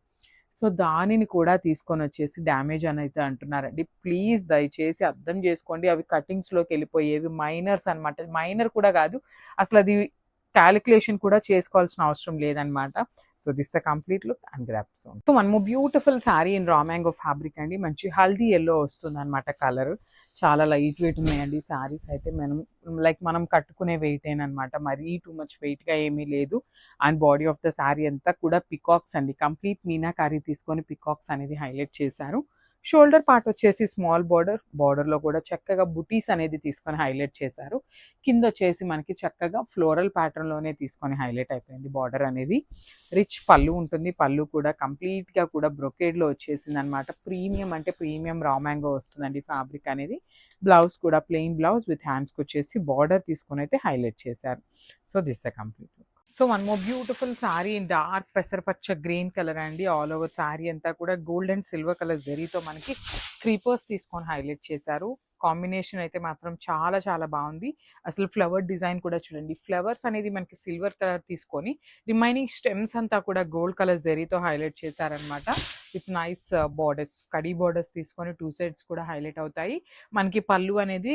సో దానిని కూడా తీసుకొని వచ్చేసి డ్యామేజ్ అని అయితే అంటున్నారండి. ప్లీజ్ దయచేసి అర్థం చేసుకోండి, అవి కటింగ్స్లోకి వెళ్ళిపోయేవి మైనర్స్ అనమాట. మైనర్ కూడా కాదు, అసలు అది క్యాలిక్యులేషన్ కూడా చేసుకోవాల్సిన అవసరం లేదనమాట. So this the complete look and grasp. So one more beautiful sari in raw mango fabric అండి. మంచి హల్దీ ఎల్లో వస్తుంది అనమాట కలర్. చాలా లైట్ వెయిట్ ఉన్నాయండి శారీస్ అయితే. మనం కట్టుకునే వెయిట్ అనమాట, మరీ టూ మచ్ వెయిట్గా ఏమీ లేదు. And body of the sari అంతా కూడా పికాక్స్ అండి. కంప్లీట్ మీనాకారీ తీసుకొని పికాక్స్ అనేది హైలైట్ చేశారు. షోల్డర్ పార్ట్ వచ్చేసి స్మాల్ బార్డర్లో కూడా చక్కగా బుటీస్ అనేది తీసుకొని హైలైట్ చేశారు. కింద వచ్చేసి మనకి చక్కగా ఫ్లోరల్ ప్యాటర్న్లోనే తీసుకొని హైలైట్ అయిపోయింది బార్డర్ అనేది. రిచ్ పళ్ళు ఉంటుంది. పళ్ళు కూడా కంప్లీట్గా కూడా బ్రొకేడ్లో వచ్చేసింది అనమాట. ప్రీమియం అంటే ప్రీమియం రా మ్యాంగో వస్తుందండి ఫ్యాబ్రిక్ అనేది. బ్లౌజ్ కూడా ప్లెయిన్ బ్లౌజ్ విత్ హ్యాండ్స్కి వచ్చేసి బార్డర్ తీసుకొని అయితే హైలైట్ చేశారు. So this the complete. So one more beautiful sari in dark పెసరపచ్చ గ్రీన్ కలర్ అండి. ఆల్ ఓవర్ శారీ అంతా కూడా గోల్డ్ అండ్ సిల్వర్ కలర్ జరీతో మనకి క్రీపర్స్ తీసుకొని హైలైట్ చేశారు. కాంబినేషన్ అయితే మాత్రం చాలా చాలా బాగుంది. అసలు ఫ్లవర్ డిజైన్ కూడా చూడండి. ఫ్లవర్స్ అనేది మనకి సిల్వర్ కలర్ తీసుకొని రిమైనింగ్ స్టెమ్స్ అంతా కూడా గోల్డ్ కలర్ జరీతో హైలైట్ చేశారనమాట. With nice borders, khadi borders తీసుకొని 2 సైడ్స్ కూడా హైలైట్ అవుతాయి. మనకి పళ్ళు అనేది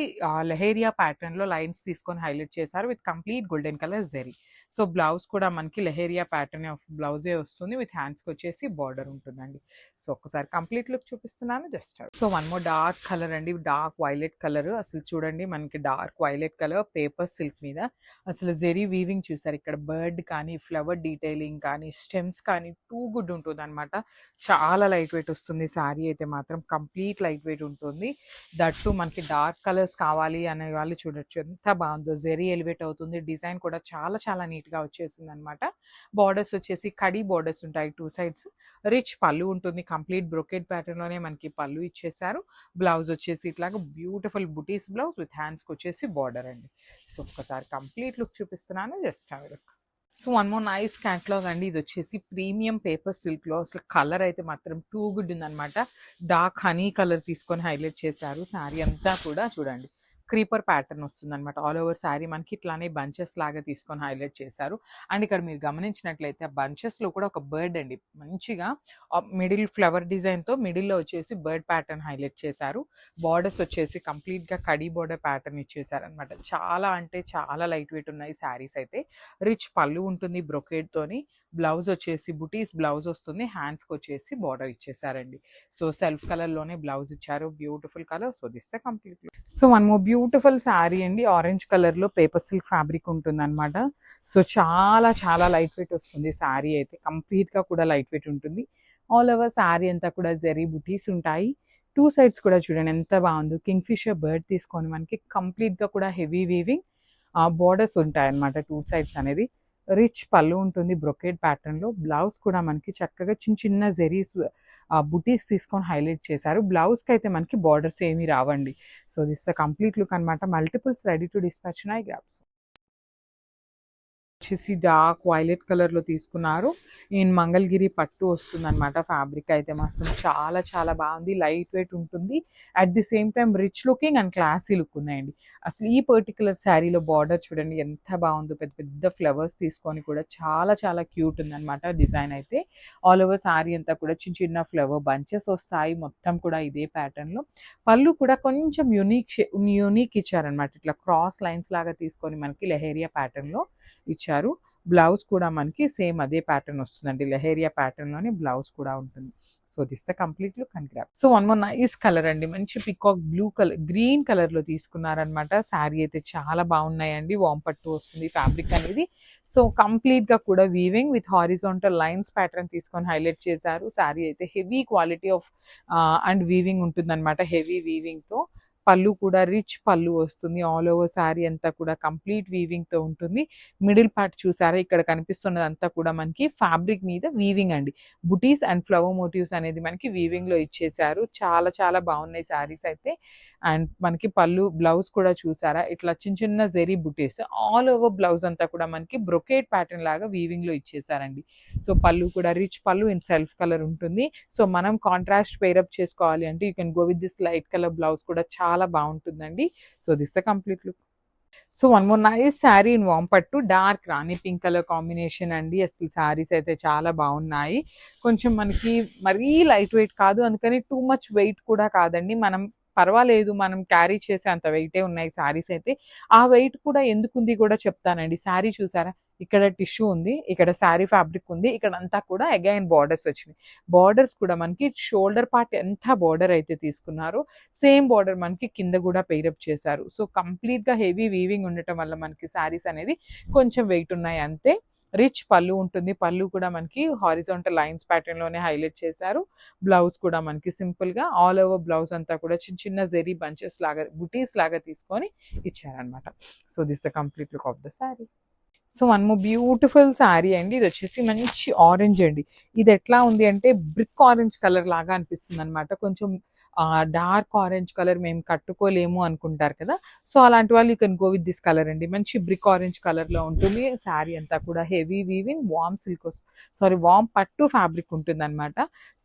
లెహేరియా ప్యాటర్న్లో లైన్స్ తీసుకొని హైలైట్ చేశారు with complete golden colour zari. So blouse కూడా మనకి లెహేరియా ప్యాటర్న్ ఆఫ్ బ్లౌజే వస్తుంది విత్ హ్యాండ్స్కి వచ్చేసి బార్డర్ ఉంటుందండి. సో ఒకసారి కంప్లీట్ లుక్ చూపిస్తున్నాను just. So one more dark colour అండి, డార్క్ వైలెట్ వైలెట్ కలర్. అసలు చూడండి మనకి dark violet colour paper silk మీద అసలు జెరీ వీవింగ్ చూసారు. ఇక్కడ బర్డ్ కానీ, ఫ్లవర్ డీటెయిలింగ్ కానీ, స్టెమ్స్ కానీ టూ గుడ్ ఉంటుందన్నమాట. చాలా లైట్ వెయిట్ వస్తుంది శారీ అయితే మాత్రం. కంప్లీట్ లైట్ వెయిట్ ఉంటుంది. దట్టు మనకి డార్క్ కలర్స్ కావాలి అనే వాళ్ళు చూడొచ్చు ఎంత బాగుందో. జెరీ ఎలివేట్ అవుతుంది. డిజైన్ కూడా చాలా చాలా నీట్గా వచ్చేసింది అనమాట. బార్డర్స్ వచ్చేసి కడీ బార్డర్స్ ఉంటాయి 2 సైడ్స్. రిచ్ పళ్ళు ఉంటుంది. కంప్లీట్ బ్రొకెట్ ప్యాటర్న్ లోనే మనకి పళ్ళు ఇచ్చేసారు. బ్లౌజ్ వచ్చేసి ఇట్లాగా బ్యూటిఫుల్ బుటీస్ బ్లౌజ్ విత్ హ్యాండ్స్కి వచ్చేసి బార్డర్ అండి. సో ఒక్కసారి కంప్లీట్ లుక్ చూపిస్తున్నాను, just have a look. So one more nice catalogue అండి. ఇది వచ్చేసి ప్రీమియం పేపర్ సిల్క్లో అసలు కలర్ అయితే మాత్రం టూ గుడ్ ఉందన్నమాట. డార్క్ హనీ కలర్ తీసుకొని హైలైట్ చేశారు. శారీ అంతా కూడా చూడండి క్రీపర్ ప్యాటర్న్ వస్తుంది అనమాట. ఆల్ ఓవర్ శారీ మనకి ఇట్లానే బంచెస్ లాగా తీసుకొని హైలైట్ చేశారు. అండ్ ఇక్కడ మీరు గమనించినట్లయితే ఆ బంచెస్లో కూడా ఒక బర్డ్ అండి మంచిగా మిడిల్ ఫ్లవర్ డిజైన్తో మిడిల్లో వచ్చేసి బర్డ్ ప్యాటర్న్ హైలైట్ చేశారు. బార్డర్స్ వచ్చేసి కంప్లీట్గా కడీ బార్డర్ ప్యాటర్న్ ఇచ్చేసారు అనమాట. చాలా అంటే చాలా లైట్ వెయిట్ ఉన్నాయి శారీస్ అయితే. రిచ్ పళ్ళు ఉంటుంది బ్రొకేడ్తోని. బ్లౌజ్ వచ్చేసి బుటీస్ బ్లౌజ్ వస్తుంది. హ్యాండ్స్కి వచ్చేసి బార్డర్ ఇచ్చేసారండి. సో సెల్ఫ్ కలర్లోనే బ్లౌజ్ ఇచ్చారు. Beautiful colour. So this complete. So one more beautiful sari అండి. ఆరెంజ్ కలర్లో పేపర్ సిల్క్ ఫ్యాబ్రిక్ ఉంటుంది అనమాట. సో చాలా చాలా లైట్ వెయిట్ వస్తుంది శారీ అయితే. కంప్లీట్గా కూడా లైట్ వెయిట్ ఉంటుంది. ఆల్ ఓవర్ శారీ అంతా కూడా జెరీ బుటీస్ ఉంటాయి. 2 సైడ్స్ కూడా చూడండి ఎంత బాగుందో. కింగ్ ఫిషర్ బర్డ్ తీసుకొని మనకి కంప్లీట్గా కూడా హెవీ వీవింగ్ బోర్డర్స్ ఉంటాయి అన్నమాట 2 సైడ్స్ అనేది. రిచ్ పళ్ళు ఉంటుంది బ్రొకేడ్ ప్యాటర్న్లో. బ్లౌజ్ కూడా మనకి చక్కగా చిన్న చిన్న జెరీస్ బుటీస్ తీసుకొని హైలైట్ చేశారు. బ్లౌజ్కి అయితే మనకి బార్డర్స్ ఏమీ రావండి. So this the complete look అనమాట. మల్టిపుల్స్ రెడీ టు డిస్పాచ్ ఉన్నాయి. గ్రాప్స్ వచ్చేసి డార్క్ వైలెట్ కలర్లో తీసుకున్నారు. ఇన్ మంగళగిరి పట్టు వస్తుంది అనమాట. ఫ్యాబ్రిక్ అయితే మాత్రం చాలా చాలా బాగుంది. లైట్ వెయిట్ ఉంటుంది. At the same time rich looking and classy look ఉన్నాయండి. అసలు ఈ పర్టికులర్ శారీలో బార్డర్ చూడండి ఎంత బాగుందో. పెద్ద పెద్ద ఫ్లవర్స్ తీసుకొని కూడా చాలా చాలా క్యూట్ ఉందన్నమాట డిజైన్ అయితే. ఆల్ ఓవర్ శారీ అంతా కూడా చిన్న చిన్న ఫ్లవర్ బంచెస్ వస్తాయి. మొత్తం కూడా ఇదే ప్యాటర్న్లో. పళ్ళు కూడా కొంచెం యూనిక్ ఇచ్చారనమాట. ఇట్లా క్రాస్ లైన్స్ లాగా తీసుకొని మనకి లెహేరియా ప్యాటర్న్లో ఇచ్చారు. బ్లౌజ్ కూడా మనకి సేమ్ అదే ప్యాటర్న్ వస్తుందండి. లెహేరియా ప్యాటర్న్ లోనే బ్లౌజ్ కూడా ఉంటుంది. So this the complete look and grab. So one more nice colour అండి. మంచి peacock blue colour green colour లో తీసుకున్నారనమాట. శారీ అయితే చాలా బాగున్నాయండి. వామ్ పట్టు వస్తుంది ఫ్యాబ్రిక్ అనేది. సో కంప్లీట్ గా కూడా weaving with horizontal lines pattern తీసుకొని హైలైట్ చేశారు. శారీ అయితే heavy quality of and weaving ఉంటుంది అనమాట. హెవీ వీవింగ్ తో పళ్ళు కూడా రిచ్ పళ్ళు వస్తుంది. ఆల్ ఓవర్ శారీ అంతా కూడా కంప్లీట్ వీవింగ్తో ఉంటుంది. మిడిల్ పార్ట్ చూసారా ఇక్కడ కనిపిస్తున్నది అంతా కూడా మనకి ఫ్యాబ్రిక్ మీద వీవింగ్ అండి. బుటీస్ అండ్ ఫ్లవర్ మోటివ్స్ అనేది మనకి వీవింగ్లో ఇచ్చేసారు. చాలా చాలా బాగున్నాయి శారీస్ అయితే. అండ్ మనకి పళ్ళు బ్లౌజ్ కూడా చూసారా ఇట్లా చిన్న చిన్న జెరీ బుటీస్. ఆల్ ఓవర్ బ్లౌజ్ అంతా కూడా మనకి బ్రొకేట్ ప్యాటర్న్ లాగా వీవింగ్లో ఇచ్చేసారండి. సో పళ్ళు కూడా rich pallu in self colour ఉంటుంది. సో మనం కాంట్రాస్ట్ పేరప్ చేసుకోవాలి అంటే you can go with this light colour blouse కూడా చాలా బాగుంటుందండి. So this the complete look. So one more nice sari in warm పట్టు dark rani pink colour combination అండి. అసలు శారీస్ అయితే చాలా బాగున్నాయి. కొంచెం మనకి మరీ లైట్ వెయిట్ కాదు, అందుకని టూ మచ్ వెయిట్ కూడా కాదండి. మనం పర్వాలేదు, మనం క్యారీ చేసే అంత వెయిటే ఉన్నాయి శారీస్ అయితే. ఆ వెయిట్ కూడా ఎందుకుంది కూడా చెప్తానండి. శారీ చూసారా ఇక్కడ టిష్యూ ఉంది, ఇక్కడ శారీ ఫ్యాబ్రిక్ ఉంది, ఇక్కడ అంతా కూడా అగైన్ బార్డర్స్ వచ్చినాయి. బార్డర్స్ కూడా మనకి షోల్డర్ పార్ట్ ఎంత బార్డర్ అయితే తీసుకున్నారో సేమ్ బార్డర్ మనకి కింద కూడా పెయిరప్ చేశారు. సో కంప్లీట్గా హెవీ వీవింగ్ ఉండటం వల్ల మనకి శారీస్ అనేది కొంచెం వెయిట్ ఉన్నాయి అంతే. రిచ్ పళ్ళు ఉంటుంది. పళ్ళు కూడా మనకి హారిజాంటల్ లైన్స్ ప్యాటర్న్ లోనే హైలైట్ చేశారు. బ్లౌజ్ కూడా మనకి సింపుల్ గా ఆల్ ఓవర్ బ్లౌజ్ అంతా కూడా చిన్న చిన్న జెరీ బంచెస్ లాగా బుటీస్ లాగా తీసుకొని ఇచ్చారనమాట. So this the complete look of the sari. So one more beautiful sari అండి. ఇది వచ్చేసి మంచి ఆరెంజ్ అండి. ఇది ఎట్లా ఉంది అంటే బ్రిక్ ఆరెంజ్ కలర్ లాగా అనిపిస్తుంది అనమాట. కొంచెం డార్క్ ఆరెంజ్ కలర్ మేము కట్టుకోలేము అనుకుంటారు కదా, సో అలాంటి వాళ్ళు you can go with this colour అండి. మంచి బ్రిక్ ఆరెంజ్ కలర్ లో ఉంటుంది. శారీ అంతా కూడా హెవీ వీవింగ్ వామ్ సిల్క్ వామ్ పట్టు ఫ్యాబ్రిక్ ఉంటుంది అనమాట.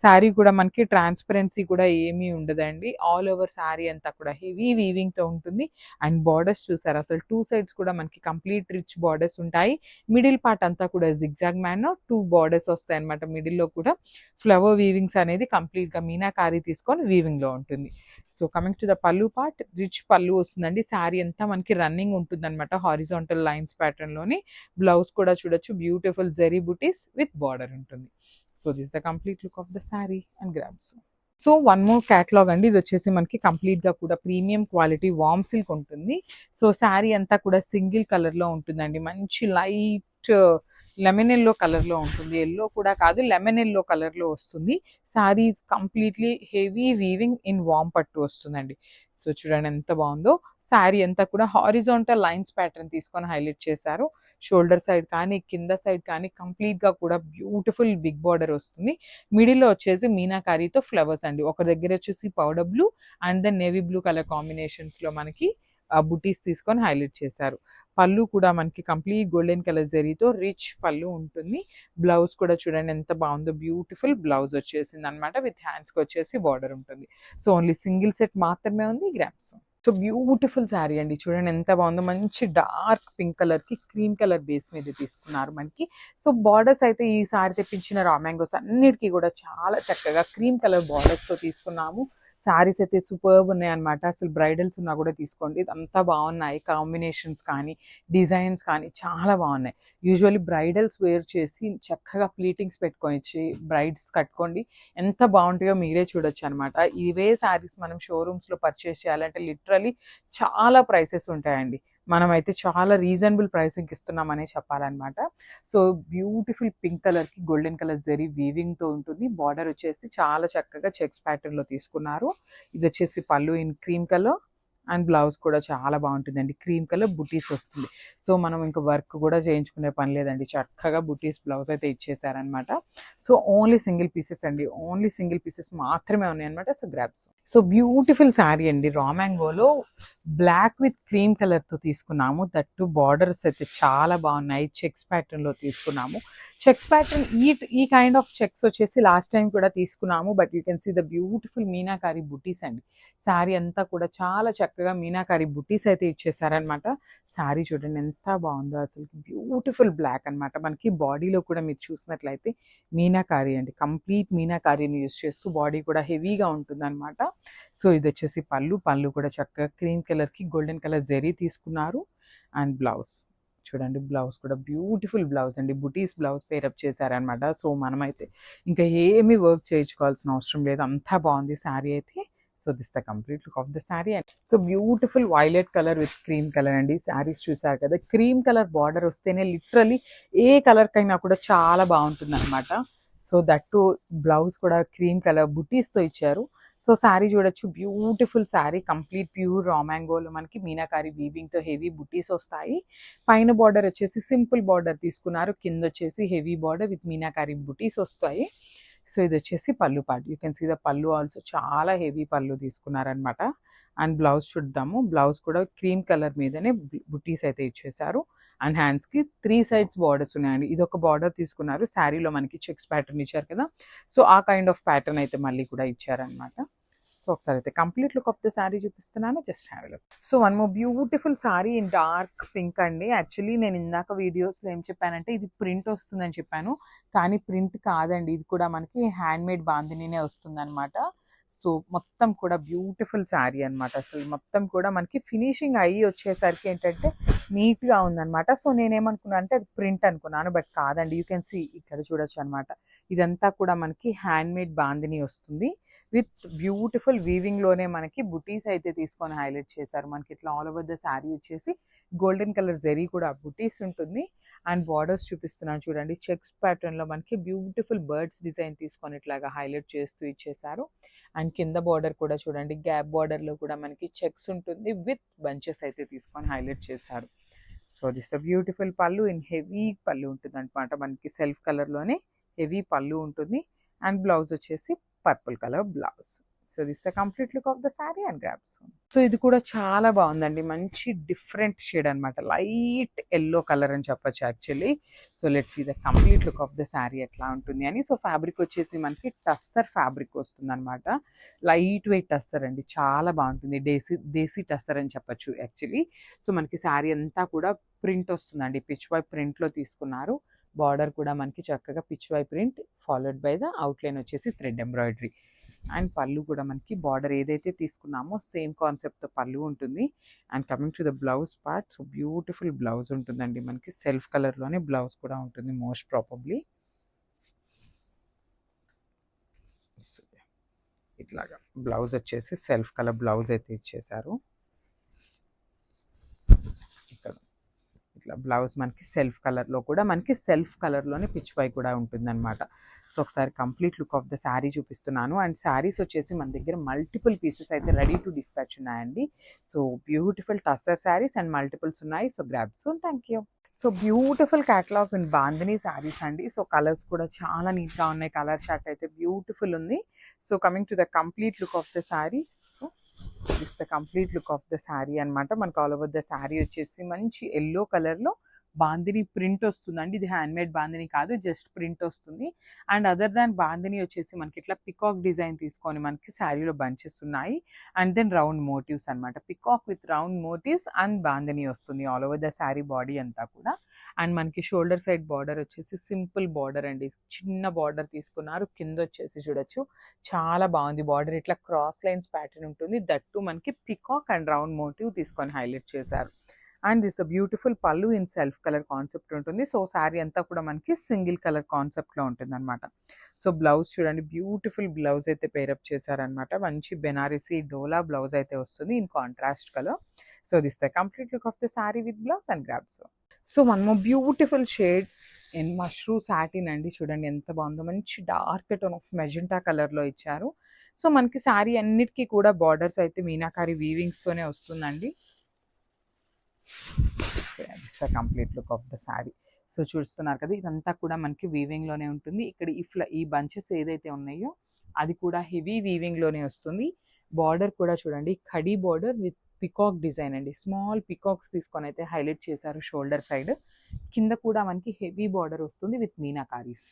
శారీ కూడా మనకి ట్రాన్స్పరెన్సీ కూడా ఏమీ ఉండదండి. ఆల్ ఓవర్ శారీ అంతా కూడా హెవీ వీవింగ్ తో ఉంటుంది. అండ్ బార్డర్స్ చూసారు అసలు 2 సైడ్స్ కూడా మనకి కంప్లీట్ రిచ్ బార్డర్స్ ఉంటాయి. మిడిల్ పార్ట్ అంతా కూడా జిగ్జాగ్ మ్యాన్ 2 బార్డర్స్ వస్తాయి అనమాట. మిడిల్ లో కూడా ఫ్లవర్ వీవింగ్స్ అనేది కంప్లీట్ గా మీనాకారి తీసుకొని వీవింగ్ లో ఉంటుంది. సో కమింగ్ టు ద పళ్ళు పార్ట్, రిచ్ పళ్ళు వస్తుందండి. శారీ అంతా మనకి రన్నింగ్ ఉంటుంది అనమాట హారిజాంటల్ లైన్స్ ప్యాటర్న్ లోని. బ్లౌజ్ కూడా చూడొచ్చు beautiful zari buttis with border ఉంటుంది. So this the complete look of the sari and grabs. So one more catalogue అండి. ఇది వచ్చేసి మనకి కంప్లీట్గా కూడా ప్రీమియం క్వాలిటీ వామ్ సిల్క్ ఉంటుంది. సో శారీ అంతా కూడా సింగిల్ కలర్లో ఉంటుందండి. మంచి లైట్ లెమన్ ఎల్లో కలర్లో ఉంటుంది. ఎల్లో కూడా కాదు, లెమన్ ఎల్లో కలర్లో వస్తుంది. Sari completely heavy weaving in warm పట్టు వస్తుందండి. సో చూడండి ఎంత బాగుందో. శారీ అంతా కూడా హారిజాంటల్ లైన్స్ ప్యాటర్న్ తీసుకొని హైలైట్ చేశారు. షోల్డర్ సైడ్ కానీ కింద సైడ్ కానీ కంప్లీట్గా కూడా బ్యూటిఫుల్ బిగ్ బార్డర్ వస్తుంది. మిడిల్లో వచ్చేసి మీనాకారీతో ఫ్లవర్స్ అండి. ఒక దగ్గర వచ్చేసి powder blue and then navy blue colour కాంబినేషన్స్లో మనకి బుటీస్ తీసుకొని హైలైట్ చేశారు. పళ్ళు కూడా మనకి కంప్లీట్ గోల్డెన్ కలర్ జరీతో రిచ్ పళ్ళు ఉంటుంది. బ్లౌజ్ కూడా చూడండి ఎంత బాగుందో, బ్యూటిఫుల్ బ్లౌజ్ వచ్చేసింది అనమాట. విత్ హ్యాండ్స్కి వచ్చేసి బార్డర్ ఉంటుంది. సో ఓన్లీ సింగిల్ సెట్ మాత్రమే ఉంది గ్రామ్స్. సో బ్యూటిఫుల్ శారీ అండి, చూడండి ఎంత బాగుందో. మంచి డార్క్ పింక్ కలర్కి క్రీమ్ కలర్ బేస్ మీద తీసుకున్నారు మనకి. సో బార్డర్స్ అయితే ఈ సారీ తెప్పించిన రా మ్యాంగోస్ అన్నిటికీ కూడా చాలా చక్కగా క్రీమ్ కలర్ బార్డర్స్తో తీసుకున్నాము. శారీస్ అయితే సూపర్బ్ ఉన్నాయన్నమాట. అసలు బ్రైడల్స్ ఉన్నా కూడా తీసుకోండి, అంతా బాగున్నాయి. కాంబినేషన్స్ కానీ డిజైన్స్ కానీ చాలా బాగున్నాయి. యూజువల్లీ బ్రైడల్స్ వేర్ చేసి చక్కగా ప్లీటింగ్స్ పెట్టుకొని బ్రైడ్స్ కట్టుకోండి, ఎంత బాగుంటాయో మీరే చూడొచ్చు అనమాట. ఇవే శారీస్ మనం షోరూమ్స్లో పర్చేస్ చేయాలంటే లిటరలీ చాలా ప్రైసెస్ ఉంటాయండి. మనమైతే చాలా రీజనబుల్ ప్రైసింగ్కి ఇస్తున్నామనే చెప్పాలన్నమాట. సో బ్యూటిఫుల్ పింక్ కలర్కి గోల్డెన్ కలర్ జరీ వీవింగ్తో ఉంటుంది. బార్డర్ వచ్చేసి చాలా చక్కగా చెక్స్ ప్యాటర్న్లో తీసుకున్నారు. ఇది వచ్చేసి పళ్ళు in cream colour and blouse కూడా చాలా బాగుంటుందండి. క్రీమ్ కలర్ బుటీస్ వస్తుంది. సో మనం ఇంకా వర్క్ కూడా చేయించుకునే పని లేదండి, చక్కగా బుటీస్ బ్లౌజ్ అయితే ఇచ్చేసారనమాట. సో ఓన్లీ సింగిల్ పీసెస్ అండి, ఓన్లీ సింగిల్ పీసెస్ మాత్రమే ఉన్నాయన్నమాట. So grabs. So beautiful sari అండి, రా మ్యాంగోలో బ్లాక్ విత్ క్రీమ్ కలర్తో తీసుకున్నాము. దట్టు బార్డర్స్ అయితే చాలా బాగున్నాయి. చెక్స్ ప్యాటర్న్లో తీసుకున్నాము. చెక్స్ ప్యాటర్న్ ఈ కైండ్ ఆఫ్ చెక్స్ వచ్చేసి లాస్ట్ టైం కూడా తీసుకున్నాము. But you can see the beautiful meenakari బుటీస్ అండి. శారీ అంతా కూడా చాలా చక్కగా మీనాకారి బుటీస్ అయితే ఇచ్చేసారనమాట. శారీ చూడండి ఎంత బాగుందో, అసలు బ్యూటిఫుల్ బ్లాక్ అనమాట. మనకి బాడీలో కూడా మీరు చూసినట్లయితే మీనాకారి అండి, కంప్లీట్ మీనాకారీని యూజ్ చేస్తూ బాడీ కూడా హెవీగా ఉంటుంది అనమాట. సో ఇది వచ్చేసి పళ్ళు కూడా చక్కగా క్రీమ్ కలర్కి గోల్డెన్ కలర్ జరీ తీసుకున్నారు. అండ్ బ్లౌజ్ చూడండి, బ్లౌజ్ కూడా బ్యూటిఫుల్ బ్లౌజ్ అండి, బుటీస్ బ్లౌజ్ పేరప్ చేశారనమాట. సో మనమైతే ఇంకా ఏమీ వర్క్ చేయించుకోవాల్సిన అవసరం లేదు, అంతా బాగుంది శారీ అయితే. So this the complete look of the sari. And so beautiful violet colour with cream colour అండి. శారీస్ చూసారు కదా, క్రీమ్ కలర్ బార్డర్ వస్తేనే లిటరలీ ఏ కలర్ కైనా కూడా చాలా బాగుంటుంది అనమాట. సో దట్ టు బ్లౌజ్ కూడా క్రీమ్ కలర్ బుటీస్తో ఇచ్చారు. సో శారీ చూడొచ్చు, beautiful sari, complete pure raw మ్యాంగోలో మనకి మీనాకారి వీవింగ్తో హెవీ బుటీస్ వస్తాయి. పైన బార్డర్ వచ్చేసి సింపుల్ బార్డర్ తీసుకున్నారు, కింద వచ్చేసి హెవీ బార్డర్ విత్ మీనాకారి బుటీస్ వస్తాయి. సో ఇది వచ్చేసి pallu part. You can see the pallu also చాలా హెవీ పళ్ళు తీసుకున్నారనమాట. అండ్ బ్లౌజ్ చూద్దాము. బ్లౌజ్ కూడా క్రీమ్ కలర్ మీదనే బుటీస్ అయితే ఇచ్చేసారు. అండ్ హ్యాండ్స్కి 3 సైడ్స్ బార్డర్స్ ఉన్నాయండి. ఇది ఒక బార్డర్ తీసుకున్నారు. శారీలో మనకి చెక్స్ ప్యాటర్న్ ఇచ్చారు కదా, సో ఆ కైండ్ ఆఫ్ ప్యాటర్న్ అయితే మళ్ళీ కూడా ఇచ్చారనమాట. సో ఒకసారి అయితే complete look of the sari చూపిస్తున్నాను, just have a look. So one more beautiful sari in dark pink అండి. యాక్చువల్లీ నేను ఇందాక వీడియోస్లో ఏం చెప్పానంటే ఇది ప్రింట్ వస్తుందని చెప్పాను, కానీ ప్రింట్ కాదండి, ఇది కూడా మనకి హ్యాండ్ మేడ్ బాందినీనే వస్తుంది అనమాట. సో మొత్తం కూడా బ్యూటిఫుల్ శారీ అనమాట. అసలు మొత్తం కూడా మనకి ఫినిషింగ్ అయ్యి వచ్చేసరికి ఏంటంటే నీట్గా ఉందన్నమాట. సో నేనేమనుకున్నాను అంటే అది ప్రింట్ అనుకున్నాను, బట్ కాదండి. యూ కెన్ సీ ఇక్కడ చూడొచ్చు అనమాట. ఇదంతా కూడా మనకి హ్యాండ్ మేడ్ బాందిని వస్తుంది విత్ బ్యూటిఫుల్ వీవింగ్లోనే మనకి బుటీస్ అయితే తీసుకొని హైలైట్ చేశారు. మనకి ఇట్లా ఆల్ ఓవర్ ద శారీ వచ్చేసి గోల్డెన్ కలర్ జరీ కూడా బుటీస్ ఉంటుంది. అండ్ బార్డర్స్ చూపిస్తున్నాను చూడండి, చెక్స్ ప్యాటర్న్లో మనకి బ్యూటిఫుల్ బర్డ్స్ డిజైన్ తీసుకొని ఇట్లాగా హైలైట్ చేస్తూ ఇచ్చేసారు. అండ్ కింద బార్డర్ కూడా చూడండి, గ్యాప్ బార్డర్లో కూడా మనకి చెక్స్ ఉంటుంది విత్ బంచెస్ అయితే తీసుకొని హైలైట్ చేశారు. So this the beautiful pallu in heavy pallu ఉంటుంది అనమాట. మనకి సెల్ఫ్ కలర్లోనే హెవీ పళ్ళు ఉంటుంది. అండ్ బ్లౌజ్ వచ్చేసి purple colour blouse. So this the complete look of the sari and grabs. So ఇది కూడా చాలా బాగుందండి, మంచి డిఫరెంట్ షేడ్ అనమాట, లైట్ ఎల్లో కలర్ అని చెప్పొచ్చు actually. So let's see the complete look of the sari ఎట్లా ఉంటుంది అని. సో ఫ్యాబ్రిక్ వచ్చేసి మనకి టస్సర్ ఫ్యాబ్రిక్ వస్తుంది అనమాట, లైట్ వెయిట్ టస్సర్ అండి, చాలా బాగుంటుంది. దేశీ టస్సర్ అని చెప్పొచ్చు యాక్చువల్లీ. సో మనకి శారీ అంతా కూడా ప్రింట్ వస్తుందండి, పిచ్ వై ప్రింట్లో తీసుకున్నారు. బార్డర్ కూడా మనకి చక్కగా pichwai print followed by the outline వచ్చేసి థ్రెడ్ ఎంబ్రాయిడరీ. అండ్ పళ్ళు కూడా మనకి బార్డర్ ఏదైతే తీసుకున్నామో సేమ్ కాన్సెప్ట్తో పళ్ళు ఉంటుంది. And coming to the blouse part, so beautiful blouse ఉంటుందండి మనకి, సెల్ఫ్ కలర్లోనే బ్లౌజ్ కూడా ఉంటుంది మోస్ట్ ప్రాబబ్లీ. ఇట్లాగా బ్లౌజ్ వచ్చేసి సెల్ఫ్ కలర్ బ్లౌజ్ అయితే ఇచ్చేసారు. ఇట్లా బ్లౌజ్ మనకి సెల్ఫ్ కలర్లో కూడా మనకి సెల్ఫ్ కలర్లోనే పిచ్ పై కూడా ఉంటుందన్నమాట. సో ఒకసారి complete look of the sari చూపిస్తున్నాను. అండ్ శారీస్ వచ్చేసి మన దగ్గర మల్టిపుల్ పీసెస్ అయితే రెడీ టు డిస్పాచ్ ఉన్నాయండి. So beautiful tussar saris and multiples ఉన్నాయి. So grab soon. Thank you. So beautiful catalogue in bandhani saris అండి. సో కలర్స్ కూడా చాలా నీట్గా ఉన్నాయి. కలర్ చార్ట్ అయితే బ్యూటిఫుల్ ఉంది. So coming to the complete look of the sari. So this the complete look of the sari అనమాట. మనకు ఆల్ ఓవర్ ద శారీ వచ్చేసి మంచి ఎల్లో కలర్లో బాందిని ప్రింట్ వస్తుందండి. ఇది హ్యాండ్మేడ్ బాందిని కాదు, జస్ట్ ప్రింట్ వస్తుంది. అండ్ అదర్ దాన్ బాందిని వచ్చేసి మనకి ఇట్లా పికాక్ డిజైన్ తీసుకొని మనకి శారీలో బంచెస్ ఉన్నాయి. అండ్ దెన్ రౌండ్ మోటివ్స్ అనమాట. Peacock with round motifs and bandhani వస్తుంది all over the sari body అంతా కూడా. అండ్ మనకి షోల్డర్ సైడ్ బార్డర్ వచ్చేసి సింపుల్ బార్డర్ అండి. చిన్న బార్డర్ తీసుకున్నారు. కింద వచ్చేసి చూడొచ్చు చాలా బాగుంది బార్డర్. ఇట్లా క్రాస్ లైన్స్ ప్యాటర్న్ ఉంటుంది. దట్టు మనకి పికాక్ అండ్ రౌండ్ మోటివ్ తీసుకొని హైలైట్ చేశారు. And this beautiful pallu in self colour concept ఉంటుంది. సో శారీ అంతా కూడా మనకి సింగిల్ కలర్ కాన్సెప్ట్లో ఉంటుంది అనమాట. సో బ్లౌజ్ చూడండి, బ్యూటిఫుల్ బ్లౌజ్ అయితే పేరప్ చేశారనమాట. మంచి బెనారసీ డోలా బ్లౌజ్ అయితే వస్తుంది in contrast colour. So this the complete look of the sari with blouse and grabs. So మనము beautiful shade in mashru satin అండి. చూడండి ఎంత బాగుందో. మంచి డార్క్ టోన్ ఆఫ్ మెజెంటా కలర్లో ఇచ్చారు. సో మనకి శారీ అన్నిటికీ కూడా బార్డర్స్ అయితే మీనాకారి వీవింగ్స్తోనే వస్తుందండి. This the complete look of the sari. So చూస్తున్నారు కదా, ఇదంతా కూడా మనకి వీవింగ్లోనే ఉంటుంది. ఇక్కడ ఈ బంచెస్ ఏదైతే ఉన్నాయో అది కూడా హెవీ వీవింగ్లోనే వస్తుంది. బార్డర్ కూడా చూడండి, khadi border with peacock design అండి. స్మాల్ పికాక్స్ తీసుకొని అయితే హైలైట్ చేశారు షోల్డర్ సైడ్. కింద కూడా మనకి హెవీ బార్డర్ వస్తుంది with meenakaris.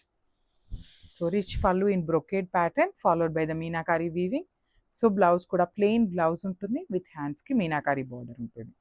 So rich pallu in brocade pattern followed by the meenakari weaving. So blouse కూడా ప్లెయిన్ బ్లౌజ్ ఉంటుంది విత్ హ్యాండ్స్కి మీనాకారీ బార్డర్ ఉంటుంది.